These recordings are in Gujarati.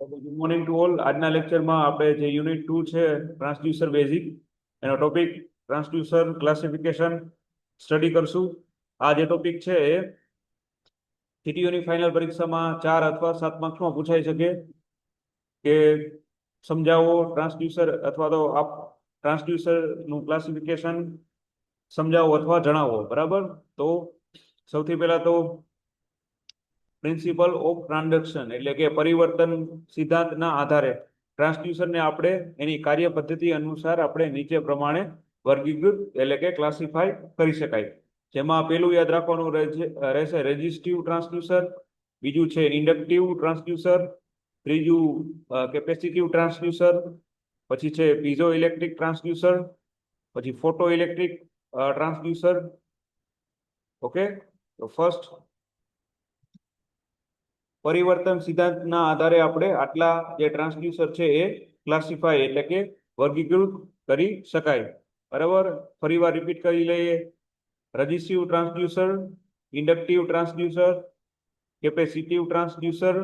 Good morning to all. આજના લેક્ચરમાં આપણે જે યુનિટ 2 છે ટ્રાન્સડ્યુસર બેઝિક, એનો ટોપિક ટ્રાન્સડ્યુસર ક્લાસિફિકેશન સ્ટડી કરશું. આ જે ટોપિક છે એ સીટીયુની ફાઇનલ પરીક્ષામાં 4 અથવા 7 માર્ક્સમાં પૂછાઈ શકે કે સમજાવો ટ્રાન્સડ્યુસર અથવા તો આપ ટ્રાન્સડ્યુસરનું ક્લાસિફિકેશન સમજાવો અથવા જણાવો. બરાબર, તો સૌથી પહેલા તો પ્રિન્સિપલ ઓફ ટ્રાન્ઝેક્શન એટલે કે પરિવર્તન સિદ્ધાંતના આધારે ટ્રાન્સડ્યુસરને આપણે એની કાર્ય પદ્ધતિ અનુસાર આપણે નીચે પ્રમાણે વર્ગીકૃત એટલે કે ક્લાસિફાય કરી શકાય. જેમાં પેલું યાદ રાખવાનું રહેશે રેઝિસ્ટિવ ટ્રાન્સડ્યુસર, બીજું છે ઇન્ડક્ટિવ ટ્રાન્સડ્યુસર, ત્રીજું કેપેસિટિવ ટ્રાન્સડ્યુસર, પછી છે પીઝો ઇલેક્ટ્રિક ટ્રાન્સડ્યુસર, પછી ફોટો ઇલેક્ટ્રિક ટ્રાન્સડ્યુસર. ઓકે, તો ફર્સ્ટ પરિવર્તન સિદ્ધાંતના આધારે આપણે આટલા જે ટ્રાન્સડ્યુસર છે એ ક્લાસિફાય એટલે કે વર્ગીકૃત કરી શકાય. બરાબર, ફરીવાર રિપીટ કરી લઈએ. Resistive transducer, inductive transducer, capacitive transducer,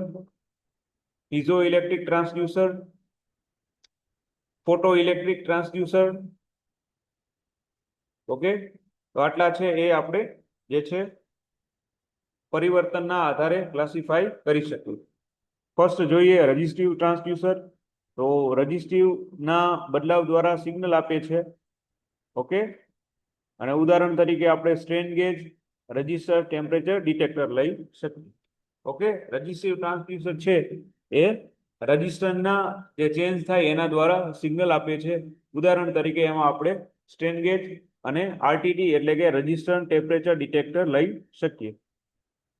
piezo electric transducer, photo electric transducer. Okay, તો આટલા છે એ આપણે જે છે પરિવર્તનના આધારે ક્લાસિફાય કરી શકીએ. ફર્સ્ટ જોઈએ રેઝિસ્ટિવ ટ્રાન્સડ્યુસર. તો રેઝિસ્ટિવ ના બદલાવ દ્વારા સિગ્નલ આપે છે. ઓકે, અને ઉદાહરણ તરીકે આપણે strain gauge, register, temperature detector લઈ શકીએ. ઓકે, રેઝિસ્ટિવ ટ્રાન્સડ્યુસર છે એ રજિસ્ટરના જે ચેન્જ થાય એના દ્વારા સિગ્નલ આપે છે. ઉદાહરણ તરીકે એમાં આપણે સ્ટ્રેન ગેજ અને આરટીડી એટલે કે રજિસ્ટર ટેમ્પરેચર ડિટેક્ટર લઈ શકીએ.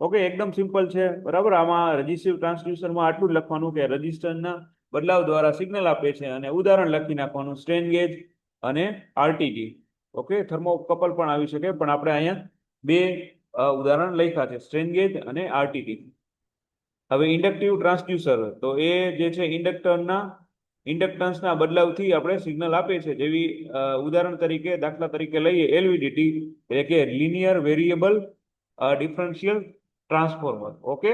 ઓકે, એકદમ સિમ્પલ છે. બરાબર, આમાં રેઝિસ્ટિવ ટ્રાન્સડ્યુસરમાં આટલું જ લખવાનું કે રજિસ્ટરના બદલાવ દ્વારા સિગ્નલ આપે છે અને ઉદાહરણ લખી નાખવાનું સ્ટ્રેન ગેજ અને આરટીડી. ઓકે, થર્મોકપલ પણ આવી શકે, પણ આપણે અહીંયા બે ઉદાહરણ લખ્યા છે, સ્ટ્રેન ગેજ અને આરટીડી. હવે ઇન્ડક્ટિવ ટ્રાન્સડ્યુસર, તો એ જે છે ઇન્ડક્ટન્સના બદલાવથી આપણે સિગ્નલ આપે છે. જેવી ઉદાહરણ તરીકે દાખલા તરીકે લઈએ એલવીડીટી એટલે કે linear variable differential transformer. Okay,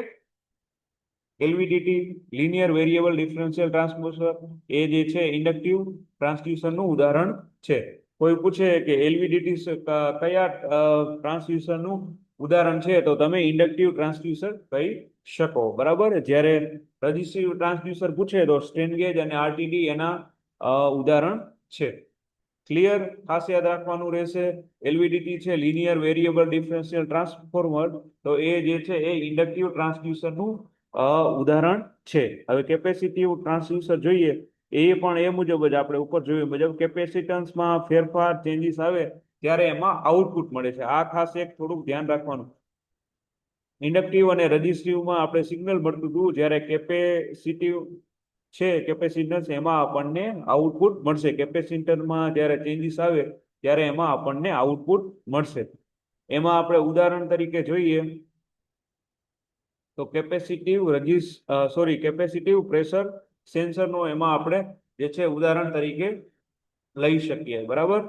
LVDT linear variable differential transformer એ જે છે ઇન્ડક્ટિવ ટ્રાન્સડ્યુસરનું ઉદાહરણ છે. કોઈ પૂછે કે એલવીડીટી કયા ટ્રાન્સડ્યુસરનું ઉદાહરણ છે, તો તમે ઇન્ડક્ટિવ ટ્રાન્સડ્યુસર કહી શકો. બરાબર, જ્યારે રેઝિસ્ટિવ ટ્રાન્સડ્યુસર પૂછે તો સ્ટ્રેન ગેજ અને આરટીડી એના ઉદાહરણ છે. ક્લિયર, ખાસ યાદ રાખવાનું રહેશે. એલવીડીટી છે લિનિયર વેરિયેબલ ડિફરન્શિયલ ટ્રાન્સફોર્મર, તો એ જે છે એ ઇન્ડક્ટિવ ટ્રાન્સડ્યુસરનું ઉદાહરણ છે. હવે કેપેસિટિવ ટ્રાન્સડ્યુસર જોઈએ, એ પણ એ મુજબ જ આપણે ઉપર જોયું મુજબ કેપેસિટન્સમાં ફેરફાર ચેન્જીસ આવે ત્યારે એમાં આઉટપુટ મળે છે. આ ખાસ એક થોડુંક ધ્યાન રાખવાનું. ઇન્ડક્ટિવ અને રેઝિસ્ટિવમાં આપણે સિગ્નલ મળતું હતું, જ્યારે કેપેસિટિવ છે કેપેસિટન્સ એમાં આપણને આઉટપુટ મળશે. કેપેસિટરમાં જ્યારે ચેન્જીસ આવે ત્યારે એમાં આપણને આઉટપુટ મળશે. એમાં આપણે ઉદાહરણ તરીકે જોઈએ તો કેપેસિટિવ પ્રેશર સેન્સરનો એમાં આપણે જે છે ઉદાહરણ તરીકે લઈ શકીએ. બરાબર,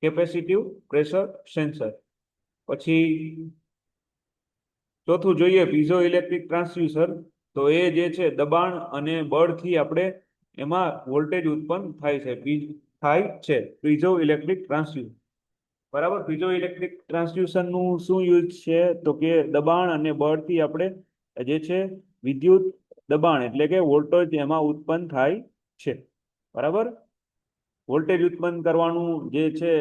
કેપેસિટિવ પ્રેશર સેન્સર. પછી ચોથું જોઈએ પીઝો ઇલેક્ટ્રિક ટ્રાન્સડ્યુસર. તો એ જે છે દબાણ અને બળથી આપણે એમાં વોલ્ટેજ ઉત્પન્ન થાય છે પીઝો ઇલેક્ટ્રિક ટ્રાન્સડ્યુસર. બરાબર, પીઝો ઇલેક્ટ્રિક ટ્રાન્સડ્યુસરનું શું યુઝ છે, તો કે દબાણ અને બળથી આપણે જે છે વિદ્યુત દબાણ એટલે કે વોલ્ટેજ એમાં ઉત્પન્ન થાય છે. બરાબર, વોલ્ટેજ ઉત્પન્ન કરવાનું જે છે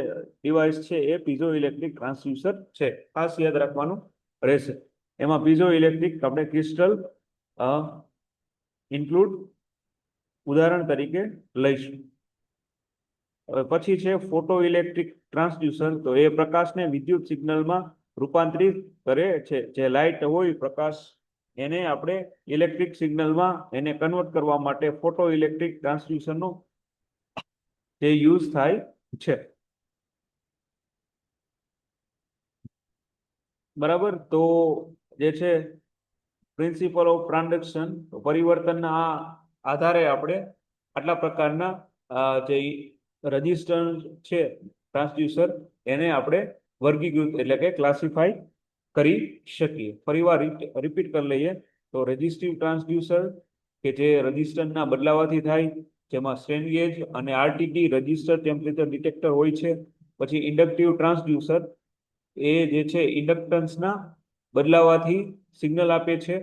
ડિવાઇસ છે એ પીઝો ઇલેક્ટ્રિક ટ્રાન્સડ્યુસર છે. ખાસ યાદ રાખવાનું રહેશે. એમાં પીઝો ઇલેક્ટ્રિક આપણે ક્રિસ્ટલ ઇન્ક્લુડ ઉદાહરણ તરીકે લઈશું. પછી છે ફોટો ઇલેક્ટ્રિક ટ્રાન્સડ્યુસર. તો એ પ્રકાશને વિદ્યુત સિગ્નલમાં રૂપાંતરિત કરે છે. જે લાઇટ હોય પ્રકાશ, એને આપણે ઇલેક્ટ્રિક સિગ્નલમાં એને કન્વર્ટ કરવા માટે ફોટો ઇલેક્ટ્રિક ટ્રાન્સડ્યુસરનો જે યુઝ થાય છે. બરાબર, તો જે છે પ્રિન્સિપલ ઓફ ટ્રાન્ઝેક્શન, પરિવર્તનના આધારે આપણે આટલા પ્રકારના જે રજિસ્ટર છે ટ્રાન્સડ્યુસર એને આપણે વર્ગીકૃત એટલે કે ક્લાસિફાઈ કરી શકીએ. ફરીવાર રિપીટ કરી લઈએ તો રેઝિસ્ટિવ ટ્રાન્સડ્યુસર, કે જે રજિસ્ટરના બદલાવાથી થાય, જેમાં સ્ટ્રેન ગેજ અને આરટીડી રજિસ્ટર ટેમ્પરેચર ડિટેક્ટર હોય છે. પછી ઇન્ડક્ટિવ ટ્રાન્સડ્યુસર, એ જે છે ઇન્ડક્ટન્સના બદલાવાથી સિગ્નલ આપે છે.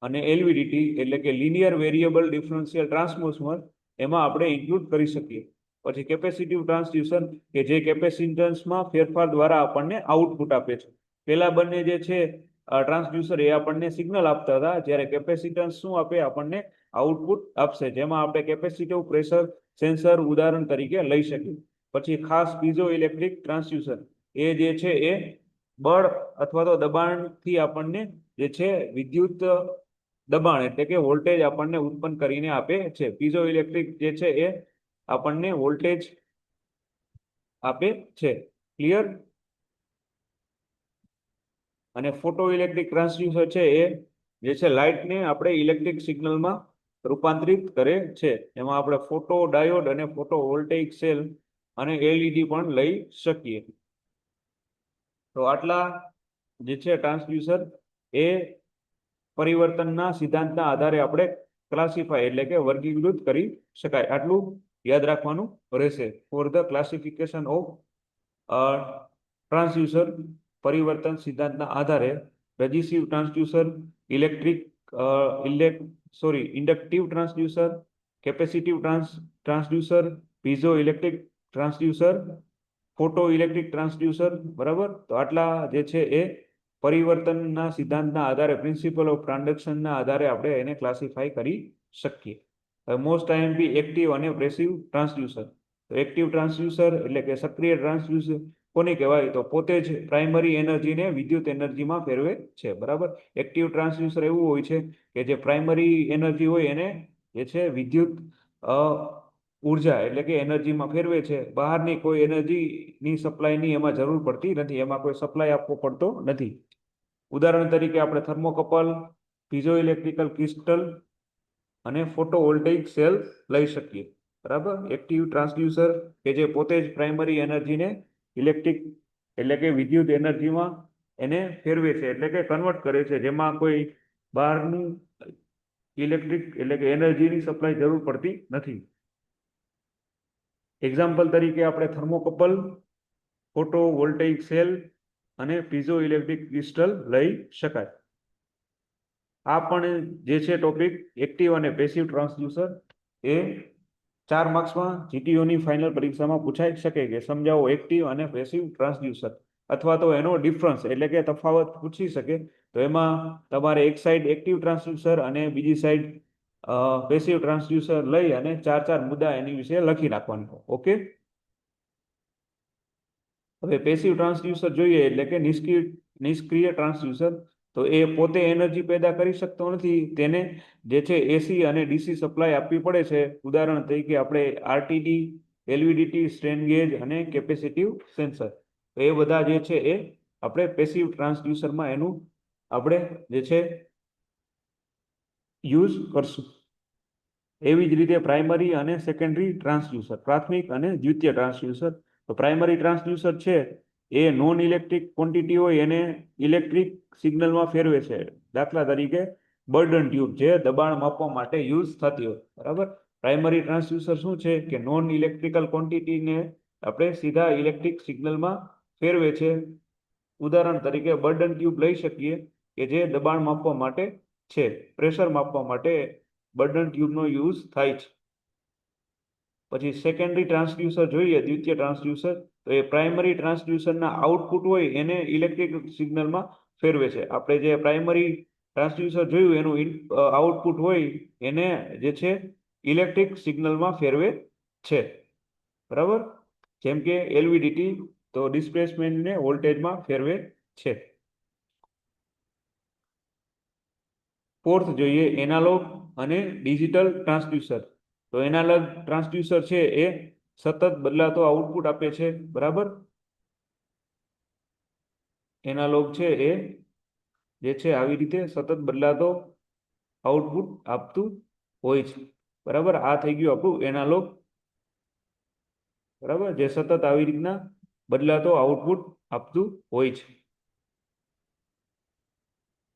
અને એલવીડીટી એટલે કે લિનિયર વેરિયેબલ ડિફરન્શિયલ ટ્રાન્સફોર્મર, એમાં આપણે ઇન્ક્લુડ કરી શકીએ. પછી કેપેસિટિવ ટ્રાન્સડ્યુસર, કે જે કેપેસિટન્સમાં ફેરફાર દ્વારા આપણને આઉટપુટ આપે છે. પેલા બંને જે છે ટ્રાન્સડ્યુસર એ આપણને સિગ્નલ આપતા હતા, જ્યારે કેપેસિટન્સ શું આપે, આપણને આઉટપુટ આપશે, જેમાં આપણે કેપેસિટિવ પ્રેશર સેન્સર ઉદાહરણ તરીકે લઈ શકીએ. પછી ખાસ પીઝો ઇલેક્ટ્રિક ટ્રાન્સડ્યુસર, એ જે છે એ બળ અથવા તો દબાણથી આપણને જે છે વિદ્યુત દબાણ એટલે કે વોલ્ટેજ આપણને ઉત્પન્ન કરીને આપે છે. પીઝો ઇલેક્ટ્રિક જે છે એ આપણને વોલ્ટેજ આપે છે. ક્લિયર? અને ફોટો ઇલેક્ટ્રિક ટ્રાન્સડ્યુસર છે એ જે છે લાઇટને આપણે ઇલેક્ટ્રિક સિગ્નલમાં રૂપાંતરિત કરે છે. એમાં આપણે ફોટો ડાયોડ અને ફોટો વોલ્ટેઇક સેલ અને એલઈડી પણ લઈ શકીએ. તો આટલા જે છે ટ્રાન્સડ્યુસર એ પરિવર્તનના સિદ્ધાંતના આધારે આપણે ક્લાસિફાય એટલે કે વર્ગીકૃત કરી શકાય. આટલું યાદ રાખવાનું રહેશે for the classification of transducer. પરિવર્તન સિદ્ધાંતના આધારે resistive transducer, electric inductive transducer, capacitive transducer, piezo electric transducer, photo electric transducer. બરાબર? તો આટલા જે છે એ પરિવર્તનના સિદ્ધાંતના આધારે, પ્રિન્સિપલ ઓફ ટ્રાન્ઝેક્શનના આધારે આપણે એને ક્લાસિફાઈ કરી શકીએ. મોસ્ટ આઈએમપી એક્ટિવ અને પેસિવ ટ્રાન્સડ્યુસર. તો એક્ટિવ ટ્રાન્સડ્યુસર એટલે કે સક્રિય ટ્રાન્સડ્યુસર કોને કહેવાય? તો પોતે જ પ્રાઇમરી એનર્જીને વિદ્યુત એનર્જીમાં ફેરવે છે. બરાબર? એક્ટિવ ટ્રાન્સડ્યુસર એવું હોય છે કે જે પ્રાઇમરી એનર્જી હોય એને જે છે વિદ્યુત ઉર્જા એટલે કે એનર્જીમાં ફેરવે છે. બહારની કોઈ એનર્જીની સપ્લાયની એમાં જરૂર પડતી નથી, એમાં કોઈ સપ્લાય આપવો પડતો નથી. ઉદાહરણ તરીકે આપણે થર્મોકપલ, પીઝો ઇલેક્ટ્રિકલ ક્રિસ્ટલ અને ફોટોવોલ્ટેઇક સેલ લઈ શકીએ. બરાબર? એક્ટિવ ટ્રાન્સડ્યુસર કે જે પોતે જ પ્રાઇમરી એનર્જીને ઇલેક્ટ્રિક એટલે કે વિદ્યુત એનર્જીમાં એને ફેરવે છે એટલે કે કન્વર્ટ કરે છે, જેમાં કોઈ બહારનું ઇલેક્ટ્રિક એટલે કે એનર્જીની સપ્લાય જરૂર પડતી નથી. એક્ઝામ્પલ તરીકે આપણે થર્મોકપલ, ફોટોવોલ્ટેઇક સેલ અને પીઝો ઇલેક્ટ્રિક ક્રિસ્ટલ લઈ શકાય. આ પણ જે છે ટોપિક એક્ટિવ અને પેસિવ ટ્રાન્સડ્યુસર એ 4 માર્ક્સમાં જીટીયુની ફાઇનલ પરીક્ષામાં પૂછાઈ શકે કે સમજાવો એક્ટિવ અને પેસિવ ટ્રાન્સડ્યુસર, અથવા તો એનો ડિફરન્સ એટલે કે તફાવત પૂછી શકે. તો એમાં તમારે એક સાઈડ એક્ટિવ ટ્રાન્સડ્યુસર અને બીજી સાઈડ પેસિવ ટ્રાન્સડ્યુસર લઈ અને 4 મુદ્દા એની વિશે લખી નાખવાના. ઓકે? હવે પેસિવ ટ્રાન્સડ્યુસર જોઈએ એટલે કે નિષ્ક્રિય ટ્રાન્સડ્યુસર. તો એ પોતે એનર્જી પેદા કરી શકતો નથી, તેને જે છે એસી અને ડીસી સપ્લાય આપવી પડે છે. ઉદાહરણ તરીકે આપણે આરટીડી, એલવીડીટી, સ્ટ્રેન ગેજ અને કેપેસિટિવ સેન્સર. તો એ બધા જે છે એ આપણે પેસિવ ટ્રાન્સડ્યુસરમાં એનું આપણે જે છે યુઝ કરશું. એવી જ રીતે પ્રાઇમરી અને સેકન્ડરી ટ્રાન્સડ્યુસર, પ્રાથમિક અને દ્વિતીય ટ્રાન્સડ્યુસર. તો પ્રાઇમરી ટ્રાન્સડ્યુસર છે એ નોન ઇલેક્ટ્રિક ક્વોન્ટિટી હોય એને ઇલેક્ટ્રિક સિગ્નલમાં ફેરવે છે. દાખલા તરીકે બર્ડન ટ્યુબ જે દબાણ માપવા માટે યુઝ થતી હોય. બરાબર? પ્રાઇમરી ટ્રાન્સડ્યુસર શું છે કે નોન ઇલેક્ટ્રિકલ ક્વોન્ટિટીને આપણે સીધા ઇલેક્ટ્રિક સિગ્નલમાં ફેરવે છે. ઉદાહરણ તરીકે બર્ડન ટ્યુબ લઈ શકીએ કે જે દબાણ માપવા માટે છે, પ્રેશર માપવા માટે બર્ડન ટ્યુબનો યુઝ થાય છે. પછી સેકન્ડરી ટ્રાન્સડ્યુસર જોઈએ, દ્વિતીય ટ્રાન્સડ્યુસર. તો એ પ્રાઇમરી ટ્રાન્સડ્યુસરના આઉટપુટ હોય એને ઇલેક્ટ્રિક સિગ્નલમાં ફેરવે છે. આપણે જે પ્રાઇમરી ટ્રાન્સડ્યુસર જોયું એનું આઉટપુટ હોય એને જે છે ઇલેક્ટ્રિક સિગ્નલમાં ફેરવે છે. બરાબર? જેમ કે એલવીડીટી, તો ડિસ્પ્લેસમેન્ટને વોલ્ટેજમાં ફેરવે છે. ફોર્થ જોઈએ એનાલોગ અને ડિજિટલ ટ્રાન્સડ્યુસર. તો એનાલોગ ટ્રાન્સડ્યુસર છે એ સતત બદલાતો આઉટપુટ આપે છે. બરાબર? એનાલોગ છે એ જે છે આવી રીતે સતત બદલાતો આઉટપુટ આપતું હોય છે. બરાબર? આ થઈ ગયું આપણું એનાલોગ. બરાબર? જે સતત આવી રીતના બદલાતો આઉટપુટ આપતું હોય છે.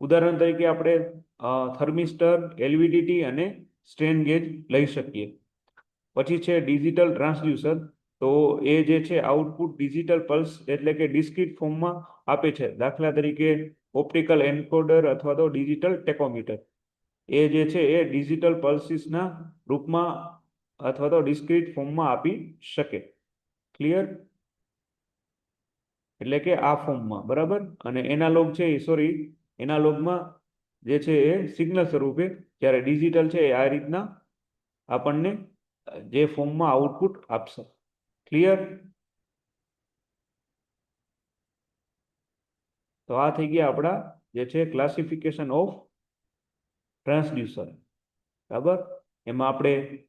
ઉદાહરણ તરીકે આપણે થર્મિસ્ટર, એલવીડીટી અને સ્ટ્રેન ગેજ લઈ શકીએ. પછી છે ડિજિટલ ટ્રાન્સડ્યુસર. તો એ જે છે આઉટપુટ ડિજિટલ પલ્સ એટલે કે ડિસ્ક્રીટ ફોર્મમાં આપે છે. દાખલા તરીકે ઓપ્ટિકલ એન્કોડર અથવા તો ડિજિટલ ટેકોમીટર. એ જે છે એ ડિજિટલ પલ્સીસના રૂપમાં અથવા તો ડિસ્ક્રીટ ફોર્મમાં આપી શકે. ક્લિયર? એટલે કે આ ફોર્મમાં, બરાબર. અને એનાલોગ છે એનાલોગમાં જે છે એ સિગ્નલ સ્વરૂપે, જ્યારે ડિજિટલ છે એ આ રીતના આપણને જે ફોર્મમાં આઉટપુટ આપશે. ક્લિયર? તો આ થઈ ગયા આપણા જે છે ક્લાસિફિકેશન ઓફ ટ્રાન્સડ્યુસર. બરાબર. એમાં આપણે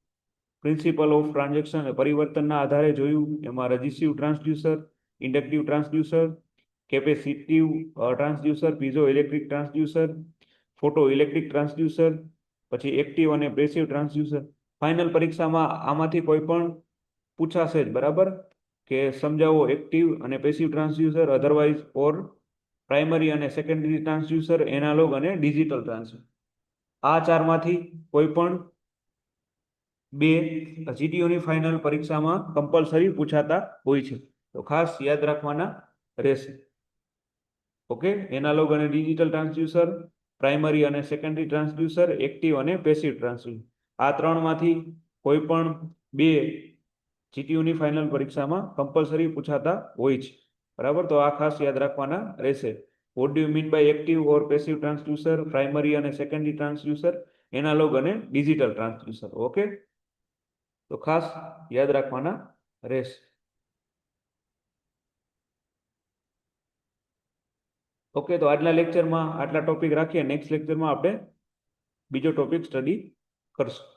પ્રિન્સિપલ ઓફ ટ્રાન્ઝેક્શન પરિવર્તનના આધારે જોયું. એમાં resistive transducer, inductive transducer, capacitive transducer, piezo electric transducer, photo electric transducer, પછી એક્ટિવ અને પેસિવ ટ્રાન્સડ્યુસર. ફાઇનલ પરીક્ષામાં આમાંથી કોઈ પણ પૂછાશે જ, બરાબર, કે સમજાવો એક્ટિવ અને પેસિવ ટ્રાન્સડ્યુસર, અધરવાઇઝ ઓર પ્રાઇમરી અને સેકન્ડરી ટ્રાન્સડ્યુસર, એનાલોગ અને ડિજિટલ ટ્રાન્સડ્યુસર. આ ચારમાંથી કોઈ પણ બે જીટીયુની ફાઇનલ પરીક્ષામાં કમ્પલસરી પૂછાતા હોય છે. તો ખાસ યાદ રાખવાના રહેશે. ઓકે. એનાલોગ અને ડિજિટલ ટ્રાન્સડ્યુસર, પ્રાઇમરી અને સેકન્ડરી ટ્રાન્સડ્યુસર, એક્ટિવ અને પેસિવ ટ્રાન્સડ્યુસર. આ ત્રણમાંથી કોઈ પણ બે જીટીયુની ફાઇનલ પરીક્ષામાં કમ્પલસરી પૂછાતા હોય છે. બરાબર. તો આ ખાસ યાદ રાખવાના રહેશે. What do you mean by active or passive transducer, primary અને સેકન્ડરી ટ્રાન્સડ્યુસર, એનાલોગ અને ડિજિટલ ટ્રાન્સડ્યુસર. ઓકે. તો ખાસ યાદ રાખવાના રહેશે. ઓકે. તો આજના લેક્ચરમાં આટલા ટોપિક રાખીએ. નેક્સ્ટ લેક્ચરમાં આપણે બીજો ટોપિક સ્ટડી કરશું.